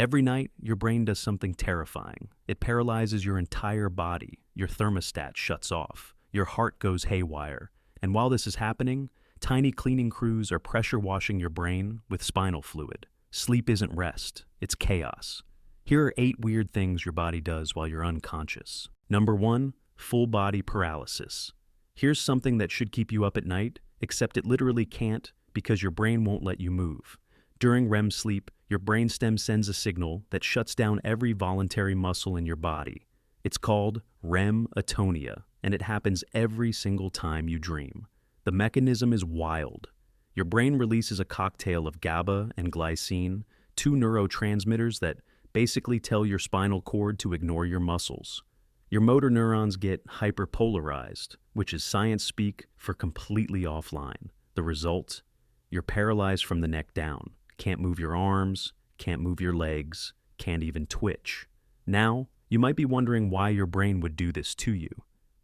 Every night, your brain does something terrifying. It paralyzes your entire body. Your thermostat shuts off. Your heart goes haywire. And while this is happening, tiny cleaning crews are pressure washing your brain with spinal fluid. Sleep isn't rest, it's chaos. Here are 8 weird things your body does while you're unconscious. Number 1, full body paralysis. Here's something that should keep you up at night, except it literally can't because your brain won't let you move. During REM sleep, your brainstem sends a signal that shuts down every voluntary muscle in your body. It's called REM atonia, and it happens every single time you dream. The mechanism is wild. Your brain releases a cocktail of GABA and glycine, 2 neurotransmitters that basically tell your spinal cord to ignore your muscles. Your motor neurons get hyperpolarized, which is science speak for completely offline. The result? You're paralyzed from the neck down. Can't move your arms, can't move your legs, can't even twitch. Now, you might be wondering why your brain would do this to you.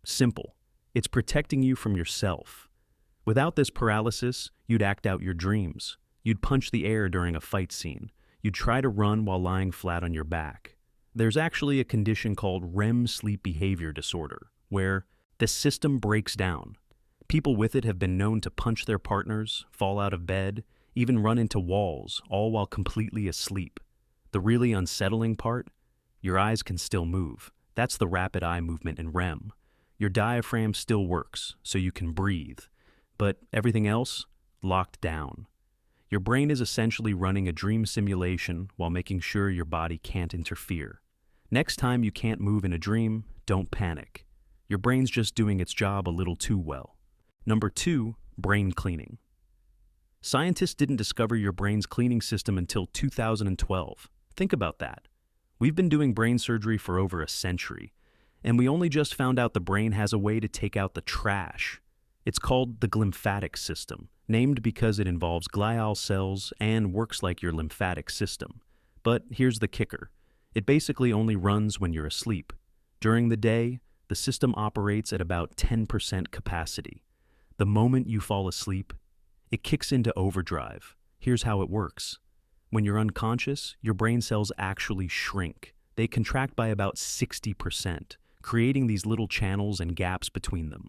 Simple. It's protecting you from yourself. Without this paralysis, you'd act out your dreams. You'd punch the air during a fight scene. You'd try to run while lying flat on your back. There's actually a condition called REM sleep behavior disorder, where the system breaks down. People with it have been known to punch their partners, fall out of bed, even run into walls, all while completely asleep. The really unsettling part? Your eyes can still move. That's the rapid eye movement in REM. Your diaphragm still works, so you can breathe. But everything else? Locked down. Your brain is essentially running a dream simulation while making sure your body can't interfere. Next time you can't move in a dream, don't panic. Your brain's just doing its job a little too well. Number 2, brain cleaning. Scientists didn't discover your brain's cleaning system until 2012. Think about that. We've been doing brain surgery for over a century, and we only just found out the brain has a way to take out the trash. It's called the glymphatic system, named because it involves glial cells and works like your lymphatic system. But here's the kicker. It basically only runs when you're asleep. During the day, the system operates at about 10% capacity. The moment you fall asleep, it kicks into overdrive. Here's how it works. When you're unconscious, your brain cells actually shrink. They contract by about 60%, creating these little channels and gaps between them.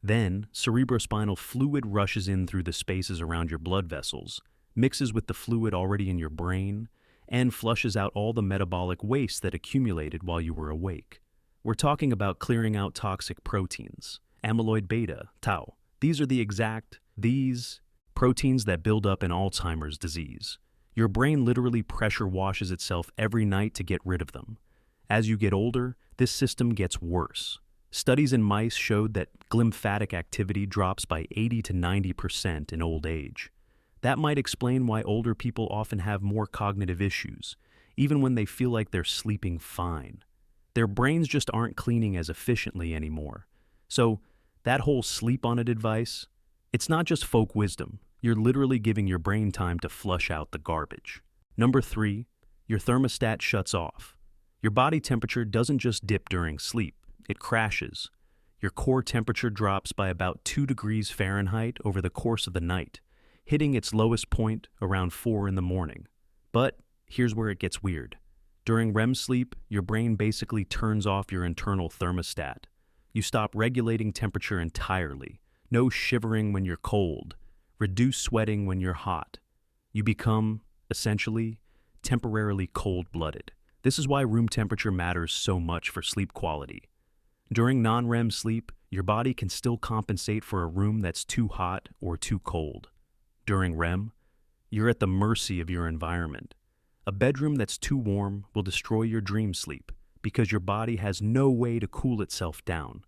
Then, cerebrospinal fluid rushes in through the spaces around your blood vessels, mixes with the fluid already in your brain, and flushes out all the metabolic waste that accumulated while you were awake. We're talking about clearing out toxic proteins, amyloid beta, tau. These are these proteins that build up in Alzheimer's disease. Your brain literally pressure washes itself every night to get rid of them. As you get older, this system gets worse. Studies in mice showed that glymphatic activity drops by 80 to 90% in old age. That might explain why older people often have more cognitive issues, even when they feel like they're sleeping fine. Their brains just aren't cleaning as efficiently anymore. So, that whole sleep on it advice, it's not just folk wisdom. You're literally giving your brain time to flush out the garbage. Number 3, your thermostat shuts off. Your body temperature doesn't just dip during sleep. It crashes. Your core temperature drops by about 2 degrees Fahrenheit over the course of the night, hitting its lowest point around 4 in the morning. But here's where it gets weird. During REM sleep, your brain basically turns off your internal thermostat. You stop regulating temperature entirely. No shivering when you're cold. Reduce sweating when you're hot. You become, essentially, temporarily cold-blooded. This is why room temperature matters so much for sleep quality. During non-REM sleep, your body can still compensate for a room that's too hot or too cold. During REM, you're at the mercy of your environment. A bedroom that's too warm will destroy your dream sleep because your body has no way to cool itself down.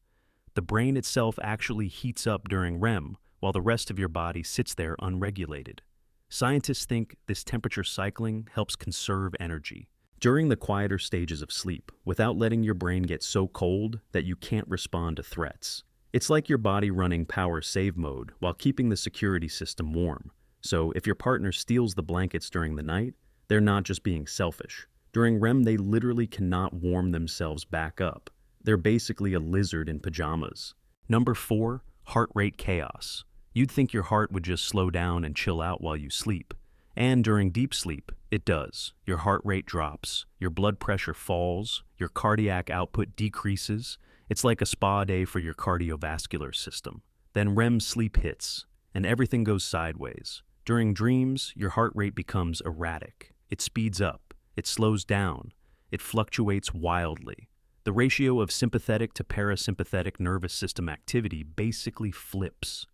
The brain itself actually heats up during REM while the rest of your body sits there unregulated. Scientists think this temperature cycling helps conserve energy. During the quieter stages of sleep, without letting your brain get so cold that you can't respond to threats. It's like your body running power save mode while keeping the security system warm. So if your partner steals the blankets during the night, they're not just being selfish. During REM, they literally cannot warm themselves back up. They're basically a lizard in pajamas. Number 4, heart rate chaos. You'd think your heart would just slow down and chill out while you sleep. And during deep sleep, it does. Your heart rate drops, your blood pressure falls, your cardiac output decreases. It's like a spa day for your cardiovascular system. Then REM sleep hits, and everything goes sideways. During dreams, your heart rate becomes erratic. It speeds up, it slows down, it fluctuates wildly. The ratio of sympathetic to parasympathetic nervous system activity basically flips.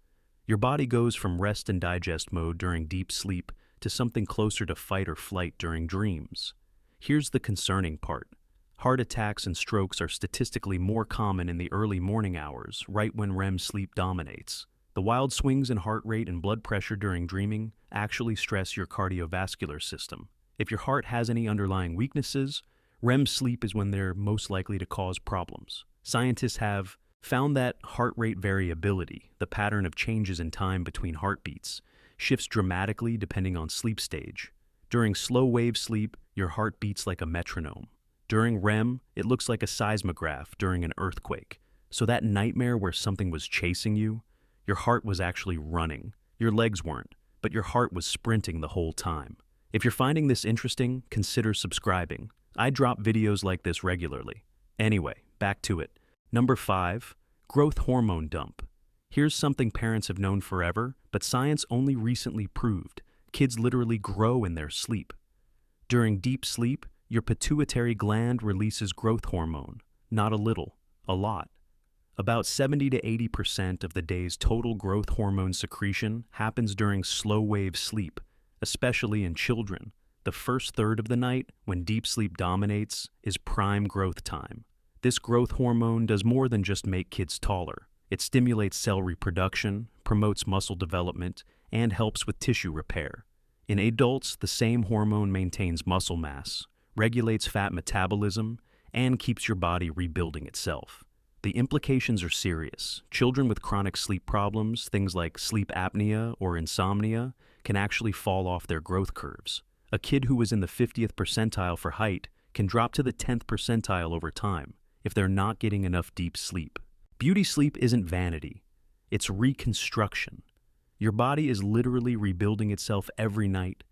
Your body goes from rest and digest mode during deep sleep to something closer to fight or flight during dreams. Here's the concerning part. Heart attacks and strokes are statistically more common in the early morning hours, right when REM sleep dominates. The wild swings in heart rate and blood pressure during dreaming actually stress your cardiovascular system. If your heart has any underlying weaknesses, REM sleep is when they're most likely to cause problems. Scientists have found that heart rate variability, the pattern of changes in time between heartbeats, shifts dramatically depending on sleep stage. During slow wave sleep, your heart beats like a metronome. During REM, it looks like a seismograph during an earthquake. So that nightmare where something was chasing you, your heart was actually running. Your legs weren't, but your heart was sprinting the whole time. If you're finding this interesting, consider subscribing. I drop videos like this regularly. Anyway, back to it. Number 5, growth hormone dump. Here's something parents have known forever, but science only recently proved. Kids literally grow in their sleep. During deep sleep, your pituitary gland releases growth hormone. Not a little, a lot. About 70 to 80% of the day's total growth hormone secretion happens during slow-wave sleep, especially in children. The first third of the night, when deep sleep dominates, is prime growth time. This growth hormone does more than just make kids taller. It stimulates cell reproduction, promotes muscle development, and helps with tissue repair. In adults, the same hormone maintains muscle mass, regulates fat metabolism, and keeps your body rebuilding itself. The implications are serious. Children with chronic sleep problems, things like sleep apnea or insomnia, can actually fall off their growth curves. A kid who was in the 50th percentile for height can drop to the 10th percentile over time if they're not getting enough deep sleep. Beauty sleep isn't vanity. It's reconstruction. Your body is literally rebuilding itself every night,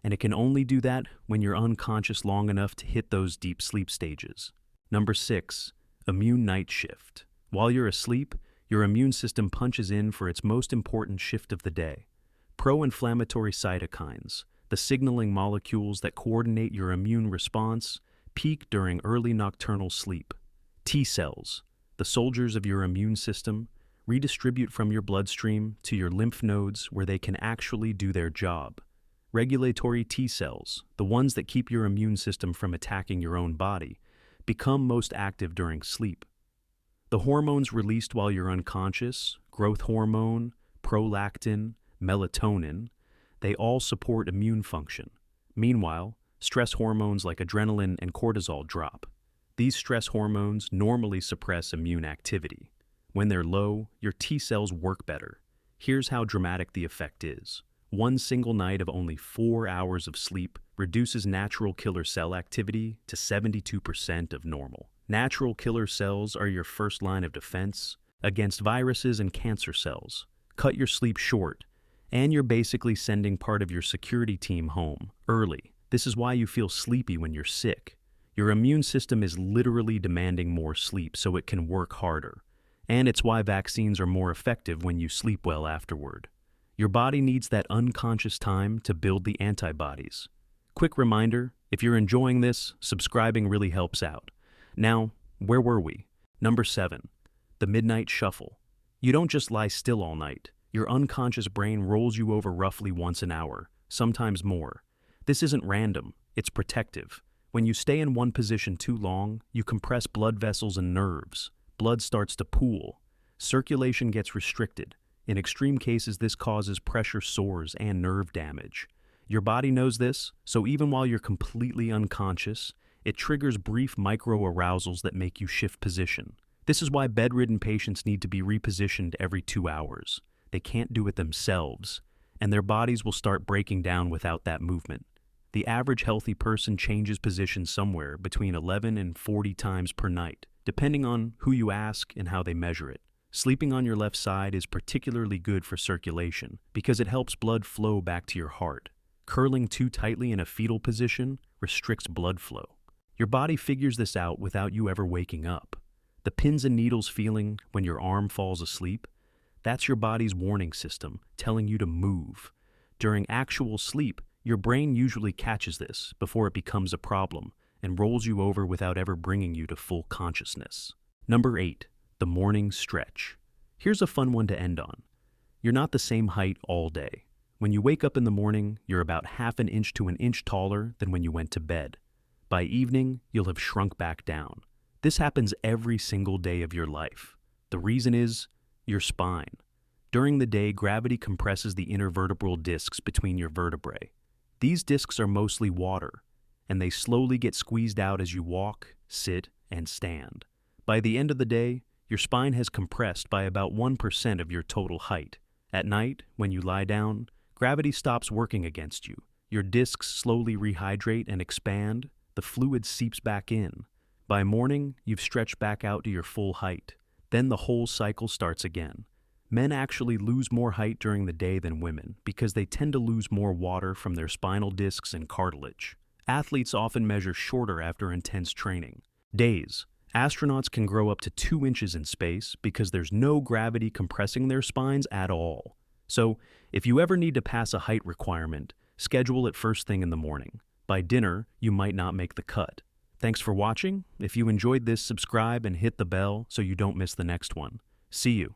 and it can only do that when you're unconscious long enough to hit those deep sleep stages. Number 6, immune night shift. While you're asleep, your immune system punches in for its most important shift of the day. Pro-inflammatory cytokines, the signaling molecules that coordinate your immune response, peak during early nocturnal sleep. T cells, the soldiers of your immune system, redistribute from your bloodstream to your lymph nodes where they can actually do their job. Regulatory T cells, the ones that keep your immune system from attacking your own body, become most active during sleep. The hormones released while you're unconscious, growth hormone, prolactin, melatonin, they all support immune function. Meanwhile, stress hormones like adrenaline and cortisol drop. These stress hormones normally suppress immune activity. When they're low, your T cells work better. Here's how dramatic the effect is. One single night of only 4 hours of sleep reduces natural killer cell activity to 72% of normal. Natural killer cells are your first line of defense against viruses and cancer cells. Cut your sleep short, and you're basically sending part of your security team home early. This is why you feel sleepy when you're sick. Your immune system is literally demanding more sleep so it can work harder. And it's why vaccines are more effective when you sleep well afterward. Your body needs that unconscious time to build the antibodies. Quick reminder, if you're enjoying this, subscribing really helps out. Now, where were we? Number 7, the midnight shuffle. You don't just lie still all night. Your unconscious brain rolls you over roughly once an hour, sometimes more. This isn't random, it's protective. When you stay in one position too long, you compress blood vessels and nerves. Blood starts to pool. Circulation gets restricted. In extreme cases, this causes pressure sores and nerve damage. Your body knows this, so even while you're completely unconscious, it triggers brief micro-arousals that make you shift position. This is why bedridden patients need to be repositioned every 2 hours. They can't do it themselves, and their bodies will start breaking down without that movement. The average healthy person changes position somewhere between 11 and 40 times per night, depending on who you ask and how they measure it. Sleeping on your left side is particularly good for circulation because it helps blood flow back to your heart. Curling too tightly in a fetal position restricts blood flow. Your body figures this out without you ever waking up. The pins and needles feeling when your arm falls asleep, that's your body's warning system telling you to move. During actual sleep, your brain usually catches this before it becomes a problem and rolls you over without ever bringing you to full consciousness. Number 8, the morning stretch. Here's a fun one to end on. You're not the same height all day. When you wake up in the morning, you're about half an inch to an inch taller than when you went to bed. By evening, you'll have shrunk back down. This happens every single day of your life. The reason is your spine. During the day, gravity compresses the intervertebral discs between your vertebrae. These discs are mostly water, and they slowly get squeezed out as you walk, sit, and stand. By the end of the day, your spine has compressed by about 1% of your total height. At night, when you lie down, gravity stops working against you. Your discs slowly rehydrate and expand. The fluid seeps back in. By morning, you've stretched back out to your full height. Then the whole cycle starts again. Men actually lose more height during the day than women because they tend to lose more water from their spinal discs and cartilage. Athletes often measure shorter after intense training. Days. Astronauts can grow up to 2 inches in space because there's no gravity compressing their spines at all. So, if you ever need to pass a height requirement, schedule it first thing in the morning. By dinner, you might not make the cut. Thanks for watching. If you enjoyed this, subscribe and hit the bell so you don't miss the next one. See you.